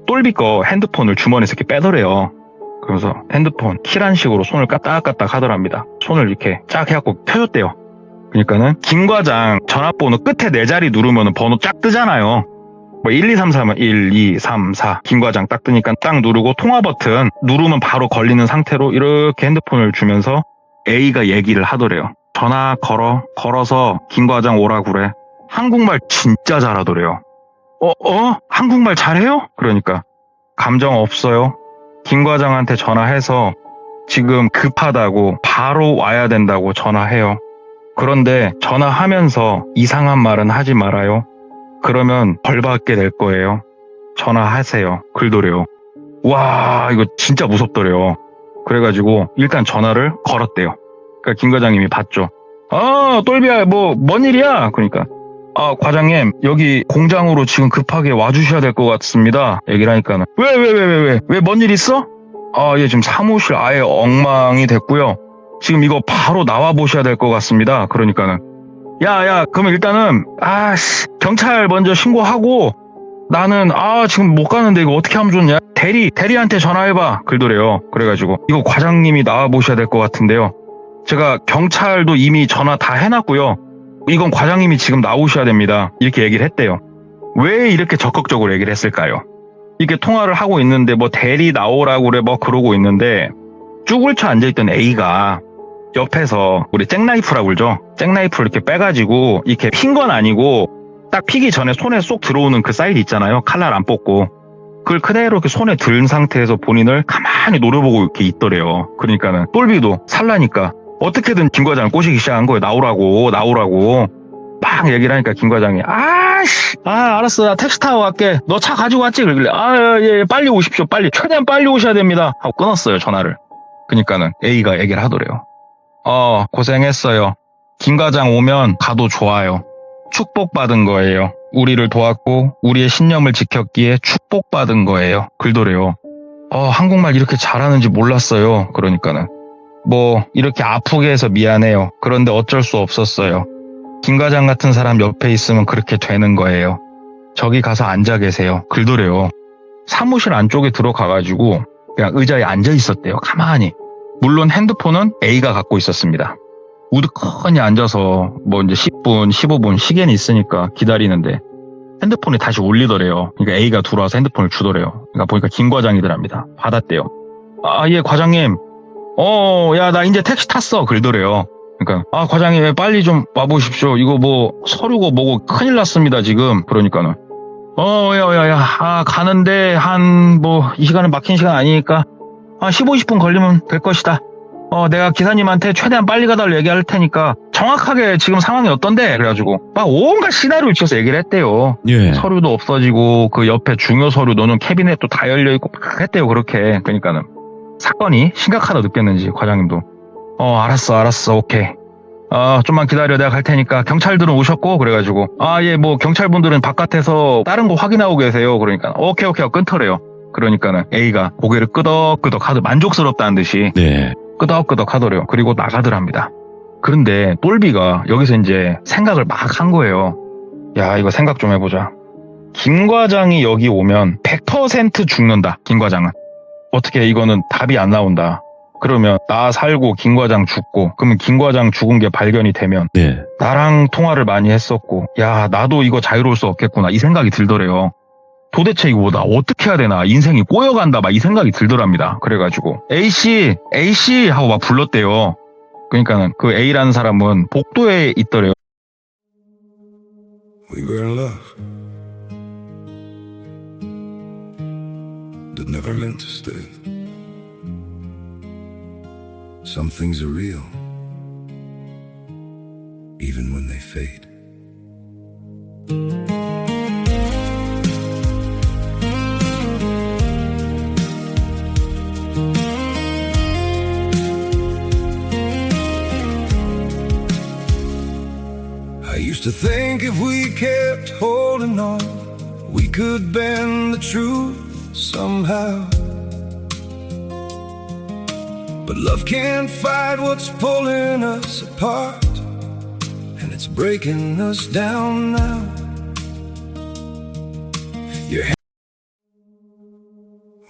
똘비 거 핸드폰을 주머니에서 이렇게 빼더래요. 그러면서 핸드폰 키란 식으로 손을 까딱까딱 하더랍니다. 손을 이렇게 쫙 해갖고 켜줬대요. 그러니까는 김 과장 전화번호 끝에 4자리 누르면 번호 쫙 뜨잖아요. 1, 2, 3, 4면 1, 2, 3, 4 김 과장 딱 뜨니까 딱 누르고 통화 버튼 누르면 바로 걸리는 상태로 이렇게 핸드폰을 주면서 A가 얘기를 하더래요. 전화 걸어서 김 과장 오라 그래. 한국말 진짜 잘하더래요. 한국말 잘해요? 그러니까 감정 없어요. 김 과장한테 전화해서 지금 급하다고 바로 와야 된다고 전화해요. 그런데 전화하면서 이상한 말은 하지 말아요. 그러면 벌 받게 될 거예요. 전화하세요. 그러더래요. 와, 이거 진짜 무섭더래요. 그래가지고 일단 전화를 걸었대요. 그러니까 김 과장님이 받죠. 똘비야, 뭔 일이야? 그러니까 과장님, 여기 공장으로 지금 급하게 와주셔야 될 것 같습니다. 얘기를 하니까는 왜 뭔 일 있어? 예, 지금 사무실 아예 엉망이 됐고요. 지금 이거 바로 나와 보셔야 될 것 같습니다. 그러니까는 야, 그러면 일단은 경찰 먼저 신고하고 나는 지금 못 가는데 이거 어떻게 하면 좋냐? 대리한테 전화해봐. 그러더래요. 그래가지고 이거 과장님이 나와 보셔야 될 것 같은데요. 제가 경찰도 이미 전화 다 해놨고요. 이건 과장님이 지금 나오셔야 됩니다. 이렇게 얘기를 했대요. 왜 이렇게 적극적으로 얘기를 했을까요? 이렇게 통화를 하고 있는데 대리 나오라고 그래 그러고 있는데 쭈글쳐 앉아있던 A가 옆에서 우리 잭나이프라고 그러죠. 잭나이프를 이렇게 빼가지고 이렇게 핀 건 아니고 딱 피기 전에 손에 쏙 들어오는 그 사이즈 있잖아요. 칼날 안 뽑고 그걸 그대로 이렇게 손에 든 상태에서 본인을 가만히 노려보고 이렇게 있더래요. 그러니까는 똘비도 살라니까 어떻게든 김 과장을 꼬시기 시작한 거예요. 나오라고 막 얘기를 하니까 김 과장이 알았어, 나 택시 타고 갈게. 너 차 가지고 왔지? 그러길래 예, 빨리 오십시오. 최대한 빨리 오셔야 됩니다 하고 끊었어요, 전화를. 그러니까는 A가 얘기를 하더래요. 고생했어요. 김 과장 오면 가도 좋아요. 축복받은 거예요. 우리를 도왔고 우리의 신념을 지켰기에 축복받은 거예요. 그러더래요. 한국말 이렇게 잘하는지 몰랐어요. 그러니까는 이렇게 아프게 해서 미안해요. 그런데 어쩔 수 없었어요. 김 과장 같은 사람 옆에 있으면 그렇게 되는 거예요. 저기 가서 앉아 계세요. 그러더래요. 사무실 안쪽에 들어가가지고 그냥 의자에 앉아 있었대요. 가만히. 물론 핸드폰은 A가 갖고 있었습니다. 우두커니 앉아서 이제 10분, 15분 시계는 있으니까 기다리는데 핸드폰이 다시 울리더래요. 그러니까 A가 들어와서 핸드폰을 주더래요. 그러니까 보니까 김 과장이더랍니다. 받았대요. 예, 과장님. 야, 나 이제 택시 탔어. 그러더래요. 그러니까 과장님 빨리 좀 와보십시오. 이거 서류고 뭐고 큰일 났습니다 지금. 그러니까는 야, 가는데 이 시간은 막힌 시간 아니니까 15, 20분 걸리면 될 것이다. 내가 기사님한테 최대한 빨리 가달라고 얘기할 테니까 정확하게 지금 상황이 어떤데? 그래가지고 막 온갖 시나리오를 치면서 얘기를 했대요. 예. 서류도 없어지고 그 옆에 중요 서류 너는 캐비넷도 다 열려있고 막 했대요. 그렇게. 그러니까는 사건이 심각하다 느꼈는지 과장님도 알았어 오케이. 좀만 기다려 내가 갈 테니까 경찰들은 오셨고 그래가지고 예 뭐 경찰분들은 바깥에서 다른 거 확인하고 계세요. 그러니까 오케이 하고 끊더래요. 그러니까는 A가 고개를 끄덕끄덕 하듯 만족스럽다는 듯이 네. 끄덕끄덕 하더래요. 그리고 나가더랍니다. 그런데 똘비가 여기서 이제 생각을 막 한 거예요. 야 이거 생각 좀 해보자. 김 과장이 여기 오면 100% 죽는다. 김 과장은. 어떻게 이거는 답이 안 나온다. 그러면 나 살고 김 과장 죽고 그러면 김 과장 죽은 게 발견이 되면 네. 나랑 통화를 많이 했었고 야 나도 이거 자유로울 수 없겠구나 이 생각이 들더래요. 도대체 이거 나 어떻게 해야 되나 인생이 꼬여간다 막 이 생각이 들더랍니다. 그래가지고 A씨 하고 막 불렀대요. 그러니까는 그 A라는 사람은 복도에 있더래요. We were in love that never meant to stay. Some things are real, even when they fade. I used to think if we kept holding on, we could bend the truth somehow. But love can't fight what's pulling us apart, and it's breaking us down now.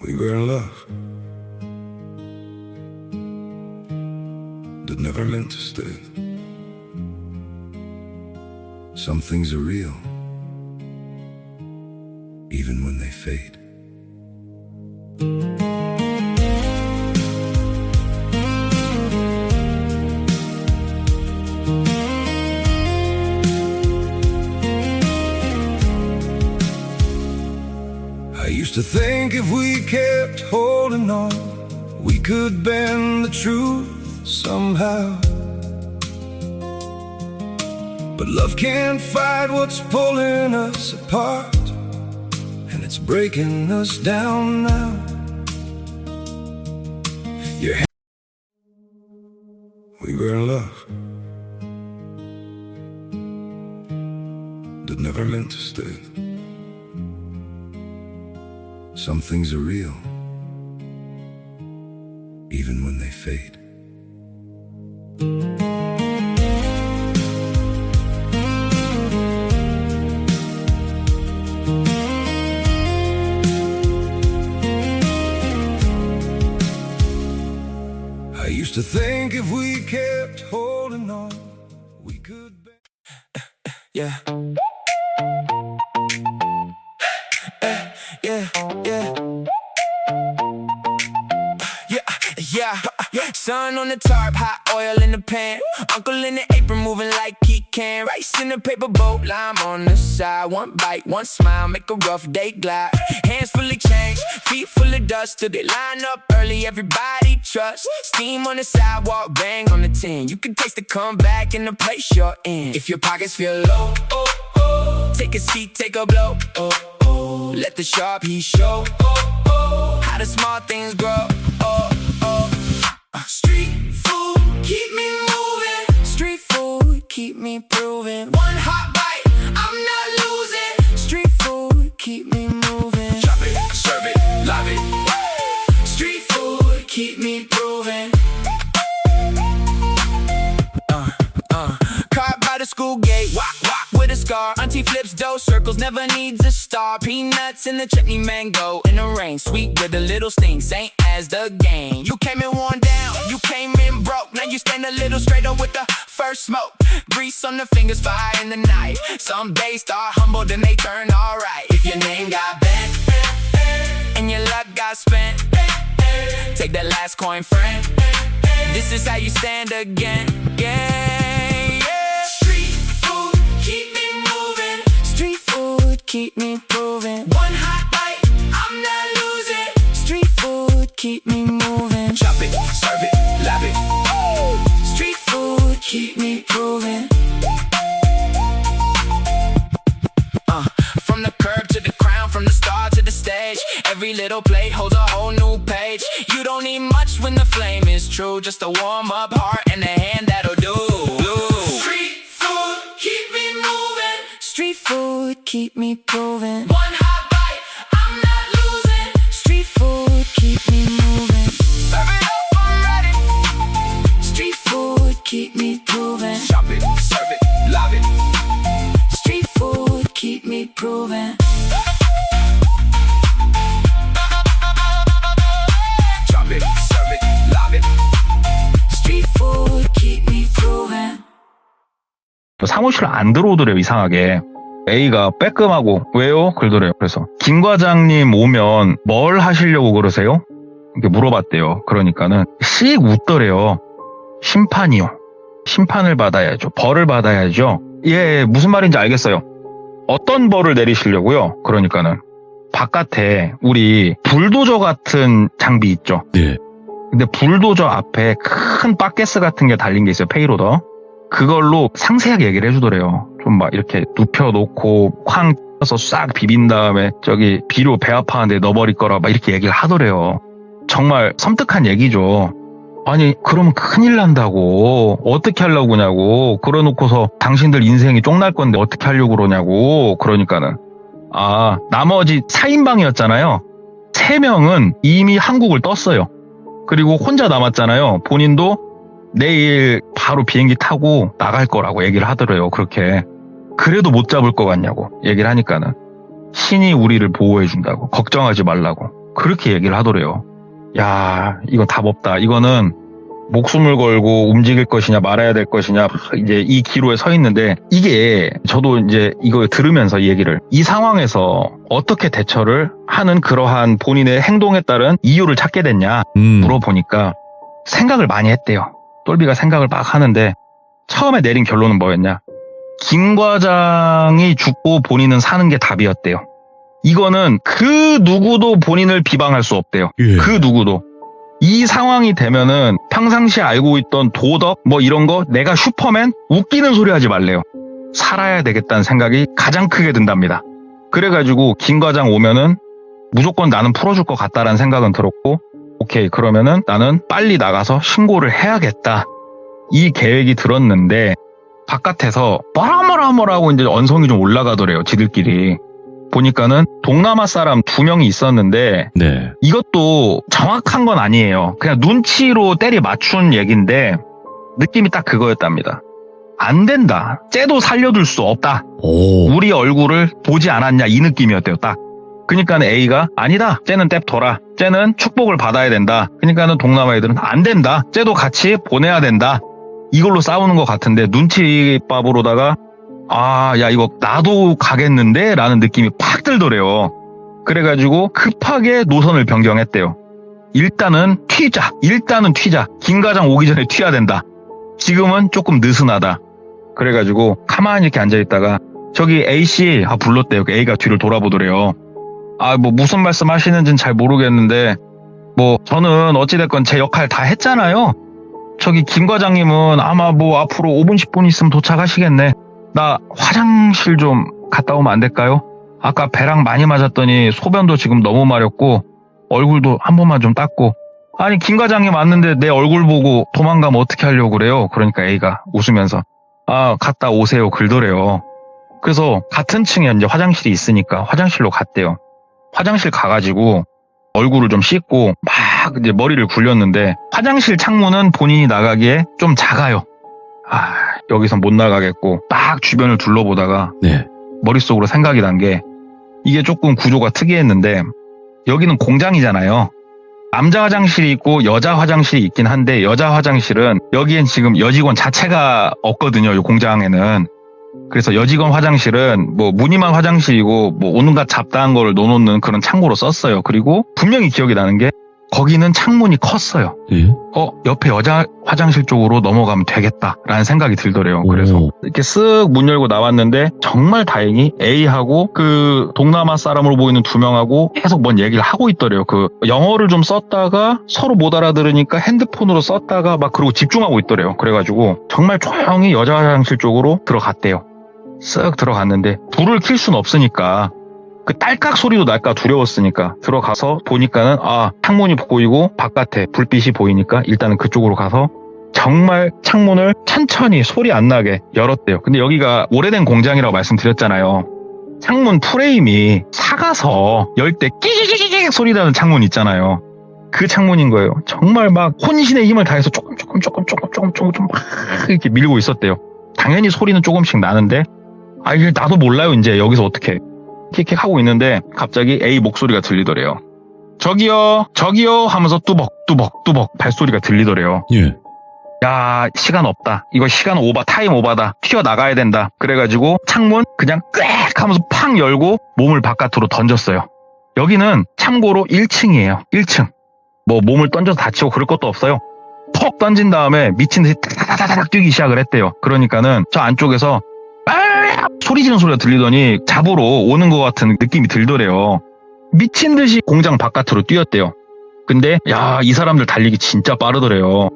We were in love that never meant to stay. Some things are real, even when they fade. I used to think if we kept holding on, we could bend the truth somehow. But love can't fight what's pulling us apart, and it's breaking us down now. We were in love that never meant to stay. Some things are real, even when they fade. I used to think if we kept holding on, we could yeah. Sun on the tarp, hot oil in the pan. Uncle in the apron moving like he can. Rice in the paper boat, lime on the side. One bite, one smile, make a rough day glide. Hands full of change, feet full of dust. Till they line up early, everybody trust. Steam on the sidewalk, bang on the tin. You can taste the comeback in the place you're in. If your pockets feel low, take a seat, take a blow. Let the sharp heat show. How the small things grow. Street food, keep me moving. Street food, keep me proving. One hot bite, I'm not losing. Street food, keep me moving. Chop it, serve it, love it. Street food, keep me proving. Caught by the school gate, walk with a scar. Auntie flips dough, circles, never needs a star. Peanuts in the chutney, mango in the rain. Sweet with a little sting, same as the game. You came in worn down, you came in broke. Now you stand a little straighter with the first smoke. Grease on the fingers, fire in the night. Some days start humble, then they turn alright. If your name got bent, and your luck got spent, take that last coin, friend. This is how you stand again, Street food, keep me moving. Street food, keep me proving. One hot bite, I'm not losing. Street food, keep me moving. Chop it, serve it, love it. Street food, keep me proving. day holds a whole new page. You don't need much when the flame is true. Just a warm up heart and a hand that'll do. Street food, keep me moving. Street food, keep me proving. One hot bite, I'm not losing. Street food, keep me moving. Serve it up, I'm ready. Street food, keep me proving. Shop it, serve it, love it. Street food, keep me proving. Chop it, serve it, love it. Street food, keep me proving. 사무실 안 들어오더래요, 이상하게. A가 빼끔하고 왜요? 그러더래요. 그래서 김 과장님 오면 뭘 하시려고 그러세요? 이렇게 물어봤대요. 그러니까는 씩 웃더래요. 심판이요. 심판을 받아야죠. 벌을 받아야죠. 예, 무슨 말인지 알겠어요. 어떤 벌을 내리시려고요? 그러니까는 바깥에 우리 불도저 같은 장비 있죠. 네. 근데 불도저 앞에 큰 바켓스 같은 게 달린 게 있어요. 페이로더. 그걸로 상세하게 얘기를 해주더래요. 좀 막 이렇게 눕혀놓고 쾅 쳐서 싹 비빈 다음에 저기 비료 배 아파하는데 넣어버릴 거라 막 이렇게 얘기를 하더래요. 정말 섬뜩한 얘기죠. 아니 그러면 큰일 난다고. 어떻게 하려고 그러냐고. 그러놓고서 당신들 인생이 쫑날 건데 어떻게 하려고 그러냐고. 그러니까는 나머지 4인방이었잖아요. 3명은 이미 한국을 떴어요. 그리고 혼자 남았잖아요. 본인도 내일 바로 비행기 타고 나갈 거라고 얘기를 하더래요. 그렇게. 그래도 못 잡을 것 같냐고 얘기를 하니까는 신이 우리를 보호해 준다고. 걱정하지 말라고. 그렇게 얘기를 하더래요. 야, 이거 답 없다. 이거는 목숨을 걸고 움직일 것이냐 말아야 될 것이냐 이제 이 기로에 서 있는데 이게 저도 이제 이거 들으면서 이 얘기를 이 상황에서 어떻게 대처를 하는 그러한 본인의 행동에 따른 이유를 찾게 됐냐 물어보니까 생각을 많이 했대요. 똘비가 생각을 막 하는데 처음에 내린 결론은 뭐였냐? 김 과장이 죽고 본인은 사는 게 답이었대요. 이거는 그 누구도 본인을 비방할 수 없대요. 예. 그 누구도. 이 상황이 되면은 평상시에 알고 있던 도덕 뭐 이런 거 내가 슈퍼맨 웃기는 소리 하지 말래요. 살아야 되겠다는 생각이 가장 크게 든답니다. 그래가지고 김 과장 오면은 무조건 나는 풀어줄 것 같다라는 생각은 들었고 오케이 그러면은 나는 빨리 나가서 신고를 해야겠다. 이 계획이 들었는데 바깥에서 뭐라고 이제 언성이 좀 올라가더래요. 지들끼리. 보니까는 동남아 사람 2명이 있었는데 네. 이것도 정확한 건 아니에요. 그냥 눈치로 때리 맞춘 얘기인데 느낌이 딱 그거였답니다. 안 된다. 쟤도 살려둘 수 없다. 오. 우리 얼굴을 보지 않았냐 이 느낌이었대요. 딱. 그러니까는 A가 아니다. 쟤는 뎁둬라. 쟤는 축복을 받아야 된다. 그러니까는 동남아 애들은 안 된다. 쟤도 같이 보내야 된다. 이걸로 싸우는 것 같은데 눈치밥으로다가 야 이거 나도 가겠는데? 라는 느낌이 팍 들더래요. 그래가지고 급하게 노선을 변경했대요. 일단은 튀자. 김 과장 오기 전에 튀어야 된다. 지금은 조금 느슨하다. 그래가지고 가만히 이렇게 앉아있다가 저기 A씨 불렀대요. A가 뒤를 돌아보더래요. 뭐 무슨 말씀 하시는지는 잘 모르겠는데 뭐 저는 어찌됐건 제 역할 다 했잖아요. 저기 김 과장님은 아마 뭐 앞으로 5분 10분 있으면 도착하시겠네. 나 화장실 좀 갔다 오면 안 될까요? 아까 배랑 많이 맞았더니 소변도 지금 너무 마렵고 얼굴도 한 번만 좀 닦고. 아니 김 과장님 왔는데 내 얼굴 보고 도망가면 어떻게 하려고 그래요? 그러니까 A가 웃으면서 갔다 오세요 그러더래요. 그래서 같은 층에 이제 화장실이 있으니까 화장실로 갔대요. 화장실 가가지고 얼굴을 좀 씻고 막 이제 머리를 굴렸는데 화장실 창문은 본인이 나가기에 좀 작아요. 여기서 못 나가겠고 딱 주변을 둘러보다가 네. 머릿속으로 생각이 난 게 이게 조금 구조가 특이했는데 여기는 공장이잖아요. 남자 화장실이 있고 여자 화장실이 있긴 한데 여자 화장실은 여기엔 지금 여직원 자체가 없거든요. 이 공장에는. 그래서 여직원 화장실은 뭐 무늬만 화장실이고 뭐 온갖 잡다한 거를 넣어놓는 그런 창고로 썼어요. 그리고 분명히 기억이 나는 게 거기는 창문이 컸어요. 예? 옆에 여자 화장실 쪽으로 넘어가면 되겠다라는 생각이 들더래요. 그래서 이렇게 쓱 문 열고 나왔는데 정말 다행히 A하고 그 동남아 사람으로 보이는 2명하고 계속 뭔 얘기를 하고 있더래요. 그 영어를 좀 썼다가 서로 못 알아들으니까 핸드폰으로 썼다가 막 그러고 집중하고 있더래요. 그래가지고 정말 조용히 여자 화장실 쪽으로 들어갔대요. 쓱 들어갔는데 불을 켤 수는 없으니까 그 딸깍 소리도 날까 두려웠으니까 들어가서 보니까는 창문이 보이고 바깥에 불빛이 보이니까 일단은 그쪽으로 가서 정말 창문을 천천히 소리 안 나게 열었대요. 근데 여기가 오래된 공장이라고 말씀드렸잖아요. 창문 프레임이 작아서 열 때 끼기기기기 소리 나는 창문 있잖아요. 그 창문인 거예요. 정말 막 혼신의 힘을 다해서 조금 막 이렇게 밀고 있었대요. 당연히 소리는 조금씩 나는데 이게 나도 몰라요. 이제 여기서 어떻게 이렇게 하고 있는데 갑자기 A 목소리가 들리더래요. 저기요 하면서 뚜벅 발소리가 들리더래요. 예. 야, 시간 없다. 이거 시간 오바, 타임 오바다. 튀어나가야 된다. 그래가지고 창문 그냥 꽥 하면서 팡 열고 몸을 바깥으로 던졌어요. 여기는 참고로 1층이에요. 1층. 뭐 몸을 던져서 다치고 그럴 것도 없어요. 턱 던진 다음에 미친 듯이 타다다닥 뛰기 시작을 했대요. 그러니까는 저 안쪽에서 소리 지르는 소리가 들리더니 잡으러 오는 것 같은 느낌이 들더래요. 미친 듯이 공장 바깥으로 뛰었대요. 근데 이 사람들 달리기 진짜 빠르더래요.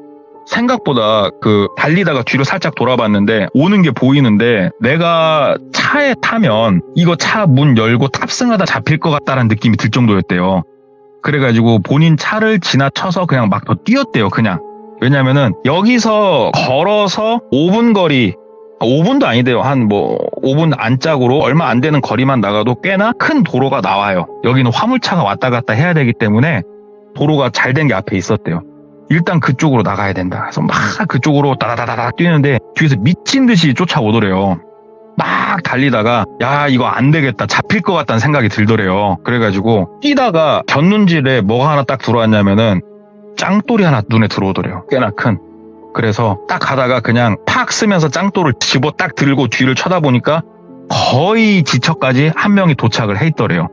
생각보다 달리다가 뒤로 살짝 돌아봤는데 오는 게 보이는데 내가 차에 타면 이거 차 문 열고 탑승하다 잡힐 것 같다라는 느낌이 들 정도였대요. 그래가지고 본인 차를 지나쳐서 그냥 막 더 뛰었대요. 그냥. 왜냐면은 여기서 걸어서 5분 거리, 5분도 아니대요. 한 5분 안짝으로 얼마 안 되는 거리만 나가도 꽤나 큰 도로가 나와요. 여기는 화물차가 왔다 갔다 해야 되기 때문에 도로가 잘 된 게 앞에 있었대요. 일단 그쪽으로 나가야 된다. 그래서 막 그쪽으로 따다다다다 뛰는데 뒤에서 미친 듯이 쫓아오더래요. 막 달리다가 이거 안 되겠다. 잡힐 것 같다는 생각이 들더래요. 그래가지고 뛰다가 곁눈질에 뭐가 하나 딱 들어왔냐면은 짱돌이 하나 눈에 들어오더래요. 꽤나 큰. 그래서 딱 가다가 그냥 팍 쓰면서 짱돌을 집어 딱 들고 뒤를 쳐다보니까 거의 지처까지 한 명이 도착을 해 있더래요.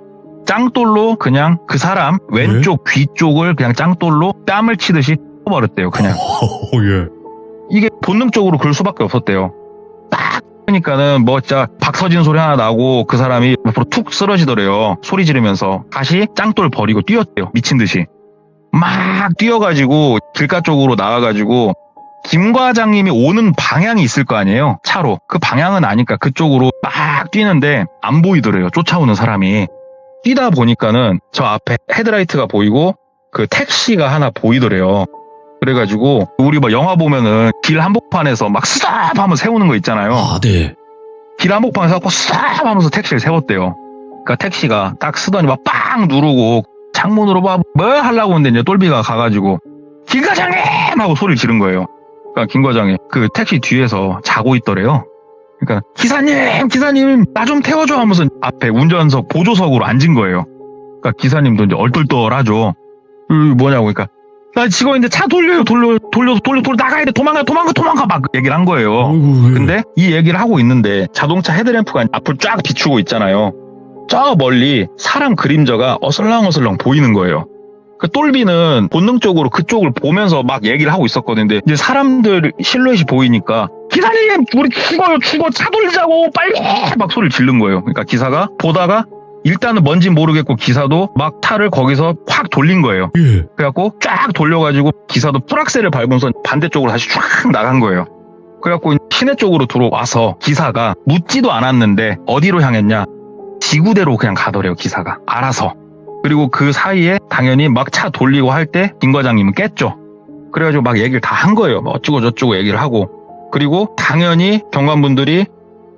짱돌로 그냥 그 사람 왼쪽 귀 쪽을 그냥 짱돌로 뺨을 치듯이 쳐버렸대요. 그냥. 예. 이게 본능적으로 그럴 수밖에 없었대요. 딱 그러니까는 진짜 박서진 소리 하나 나고 그 사람이 앞으로 툭 쓰러지더래요. 소리 지르면서 다시 짱돌 버리고 뛰었대요. 미친 듯이. 막 뛰어가지고 길가 쪽으로 나와가지고 김 과장님이 오는 방향이 있을 거 아니에요. 차로. 그 방향은 아니까 그쪽으로 막 뛰는데 안 보이더래요. 쫓아오는 사람이. 뛰다 보니까는 저 앞에 헤드라이트가 보이고 그 택시가 하나 보이더래요. 그래가지고 우리 영화 보면은 길 한복판에서 막 스탑 하면 세우는 거 있잖아요. 네. 길 한복판에서 스탑 하면서 택시를 세웠대요. 그러니까 택시가 딱 쓰더니 막 빵 누르고 창문으로 뭐 하려고 하는데 이제 똘비가 가가지고 김 과장님! 하고 소리를 지른 거예요. 그러니까 김 과장이 그 택시 뒤에서 자고 있더래요. 그러니까 기사님 나 좀 태워줘 하면서 앞에 운전석 보조석으로 앉은 거예요. 그러니까 기사님도 이제 얼떨떨하죠. 뭐냐고. 그러니까 나 직원인데 차 돌려 나가야 돼. 도망가 막 얘기를 한 거예요. 근데 이 얘기를 하고 있는데 자동차 헤드램프가 앞을 쫙 비추고 있잖아요. 저 멀리 사람 그림자가 어슬렁어슬렁 보이는 거예요. 그 똘비는 본능적으로 그쪽을 보면서 막 얘기를 하고 있었거든요. 근데 이제 사람들 실루엣이 보이니까 기사님 우리 죽어 차 돌리자고 빨리 막 소리를 지른 거예요. 그러니까 기사가 보다가 일단은 뭔지 모르겠고 기사도 막 차를 거기서 확 돌린 거예요. 예. 그래갖고 쫙 돌려가지고 기사도 풀악셀을 밟으면서 반대쪽으로 다시 쫙 나간 거예요. 그래갖고 시내 쪽으로 들어와서 기사가 묻지도 않았는데 어디로 향했냐? 지구대로 그냥 가더래요. 기사가 알아서. 그리고 그 사이에 당연히 막 차 돌리고 할 때 김 과장님은 깼죠. 그래가지고 막 얘기를 다 한 거예요. 어쩌고 저쩌고 얘기를 하고. 그리고 당연히 경관분들이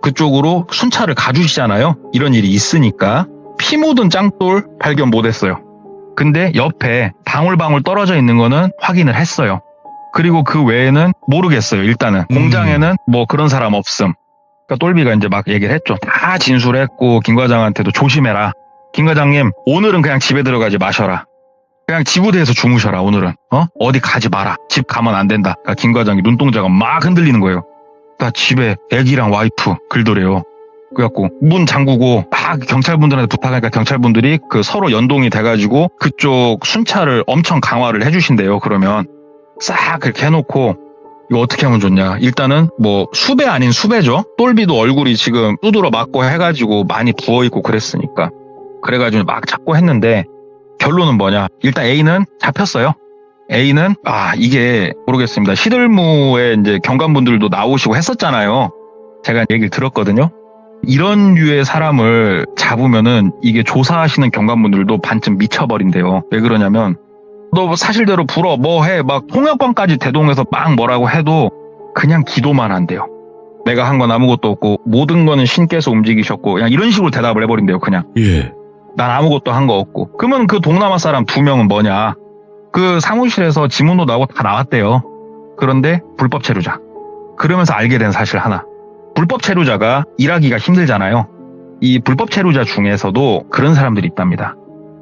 그쪽으로 순찰을 가주시잖아요. 이런 일이 있으니까. 피 묻은 짱돌 발견 못했어요. 근데 옆에 방울방울 떨어져 있는 거는 확인을 했어요. 그리고 그 외에는 모르겠어요. 일단은 공장에는 뭐 그런 사람 없음. 그러니까 똘비가 이제 막 얘기를 했죠. 다 진술했고 김 과장한테도 조심해라. 김 과장님 오늘은 그냥 집에 들어가지 마셔라. 그냥 지구대에서 주무셔라. 오늘은 어디 가지 마라. 집 가면 안 된다. 그러니까 김 과장이 눈동자가 막 흔들리는 거예요. 나 집에 애기랑 와이프 글더래요. 그래갖고 문 잠그고 막 경찰분들한테 부탁하니까 경찰분들이 그 서로 연동이 돼가지고 그쪽 순찰을 엄청 강화를 해주신대요. 그러면 싹 그렇게 해놓고 이거 어떻게 하면 좋냐. 일단은 뭐 수배 아닌 수배죠. 똘비도 얼굴이 지금 두드러 맞고 해가지고 많이 부어있고 그랬으니까. 그래가지고 막 찾고 했는데 결론은 뭐냐. 일단 A는 잡혔어요. A는 이게 모르겠습니다. 시들무에 이제 경관분들도 나오시고 했었잖아요. 제가 얘기를 들었거든요. 이런 류의 사람을 잡으면은 이게 조사하시는 경관분들도 반쯤 미쳐버린대요. 왜 그러냐면 너 사실대로 불어 뭐 해 막 통역관까지 대동해서 막 뭐라고 해도 그냥 기도만 한대요. 내가 한 건 아무것도 없고 모든 거는 신께서 움직이셨고 그냥 이런 식으로 대답을 해버린대요. 그냥 예. 난 아무것도 한 거 없고. 그러면 그 동남아 사람 2명은 뭐냐. 그 사무실에서 지문도 나오고 다 나왔대요. 그런데 불법 체류자. 그러면서 알게 된 사실 하나. 불법 체류자가 일하기가 힘들잖아요. 이 불법 체류자 중에서도 그런 사람들이 있답니다.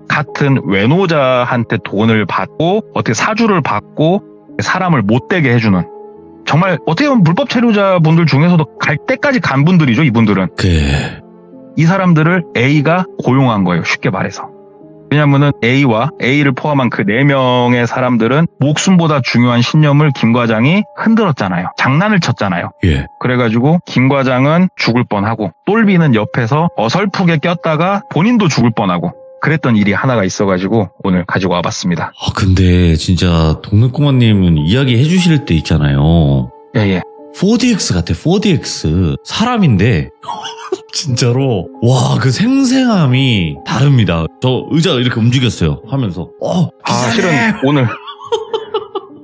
같은 외노자한테 돈을 받고 어떻게 사주를 받고 사람을 못되게 해주는 정말 어떻게 보면 불법 체류자 분들 중에서도 갈 때까지 간 분들이죠. 이분들은. 이 사람들을 A가 고용한 거예요. 쉽게 말해서. 왜냐면은 A와 A를 포함한 그 4명의 사람들은 목숨보다 중요한 신념을 김 과장이 흔들었잖아요. 장난을 쳤잖아요. 예. 그래가지고 김 과장은 죽을 뻔하고 똘비는 옆에서 어설프게 꼈다가 본인도 죽을 뻔하고 그랬던 일이 하나가 있어가지고 오늘 가지고 와봤습니다. 아, 근데 진짜 동네꼬마님은 이야기 해주실 때 있잖아요. 예. 4DX 같아, 4DX. 사람인데, 진짜로, 와, 그 생생함이 다릅니다. 저 의자가 이렇게 움직였어요. 하면서, 실은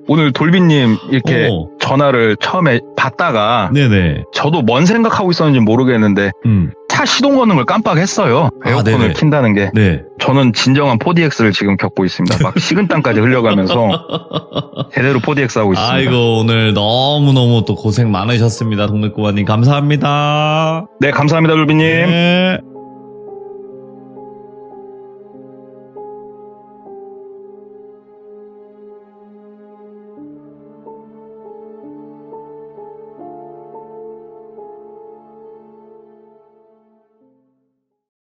오늘 돌비님 이렇게 전화를 처음에 받다가 네네. 저도 뭔 생각하고 있었는지 모르겠는데 차 시동 거는 걸 깜빡했어요. 에어컨을 네네. 킨다는 게. 네. 저는 진정한 4DX를 지금 겪고 있습니다. 막 식은땀까지 흘려가면서 제대로 4DX 하고 있습니다. 아이고, 오늘 너무너무 또 고생 많으셨습니다. 동네꼬마님, 감사합니다. 네, 감사합니다, 돌비님. 네.